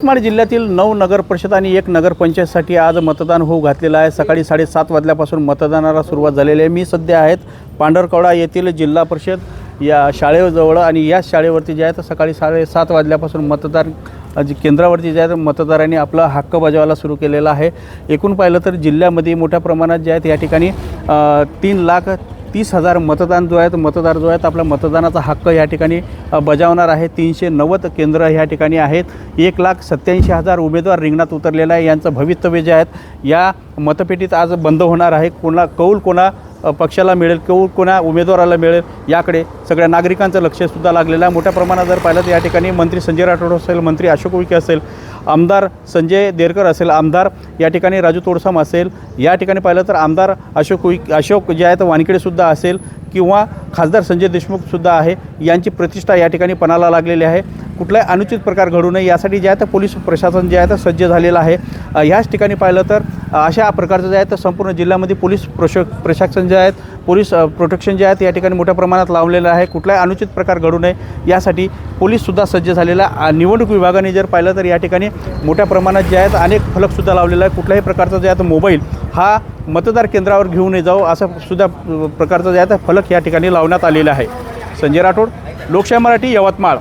यवतमाळ जिल्ह्यातील 9 नगर परिषद आणि 1 नगरपंचायतसाठी आज मतदान होऊ घातलेलं आहे। सकाळी 7:30 वाजल्यापासून मतदानाला सुरुवात झालेली आहे। मी सध्या आहेत पांढरकवडा येथील जिल्हा परिषद या शाळेजवळ आणि या शाळेवरती जे आहे तर सकाळी 7:30 वाजल्यापासून मतदान केंद्रावरती जे आहे मतदारांनी आपला हक्क बजावायला सुरू केलेला आहे। एकूण पाहिलं तर जिल्ह्यामध्ये मोठ्या प्रमाणात जे आहे या ठिकाणी 3,30,000 मतदार जो आहेत आपला मतदानाचा हक्क या ठिकाणी बजावणार आहे। 390 केंद्र या ठिकाणी आहेत। 1,87,000 उमेदवार रिंगणात उतरलेला आहे। यांचं भवितव्य जे आहेत या मतपेटीत आज बंद होणार आहे। कौल कोणा पक्षाला मिळेल, कोणा उमेदवाराला मिळेल याकडे सगळ्या नागरिकांचं लक्षसुद्धा लागलेलं आहे। मोठ्या प्रमाणात जर पाहिलं तर या ठिकाणी मंत्री संजय राठोड असेल, मंत्री अशोक उईके असेल, आमदार संजय देरकर असेल, आमदार या ठिकाणी राजू तोडसम असेल, या ठिकाणी पाहिलं तर आमदार अशोक जे आहेत वानखेडेसुद्धा असेल किंवा खासदार संजय देशमुखसुद्धा आहे। यांची प्रतिष्ठा या ठिकाणी पणाला लागलेली आहे। कुठलाही अनुचित प्रकार घडू नये यासाठी जे आहे तर पोलीस प्रशासन जे आहे तर सज्ज झालेलं आहे। ह्याच ठिकाणी पाहिलं तर अशा प्रकारचं जे आहे तर संपूर्ण जिल्ह्यामध्ये पोलीस प्रशासन जे आहेत, पोलीस प्रोटेक्शन जे आहेत या ठिकाणी मोठ्या प्रमाणात लावलेलं आहे। कुठलाही अनुचित प्रकार घडू नये यासाठी पोलीससुद्धा सज्ज झालेला आहे। निवडणूक विभागाने जर पाहिलं तर या ठिकाणी मोठ्या प्रमाणात जे आहेत अनेक फलकसुद्धा लावलेला आहे। कुठल्याही प्रकारचा जे आहे तर मोबाईल हा मतदार केंद्रावर घेऊन नये जाऊ असं सुद्धा प्रकारचं जे आहे तर फलक या ठिकाणी लावण्यात आलेला आहे। संजय राठोड, लोकशाही मराठी, यवतमाळ।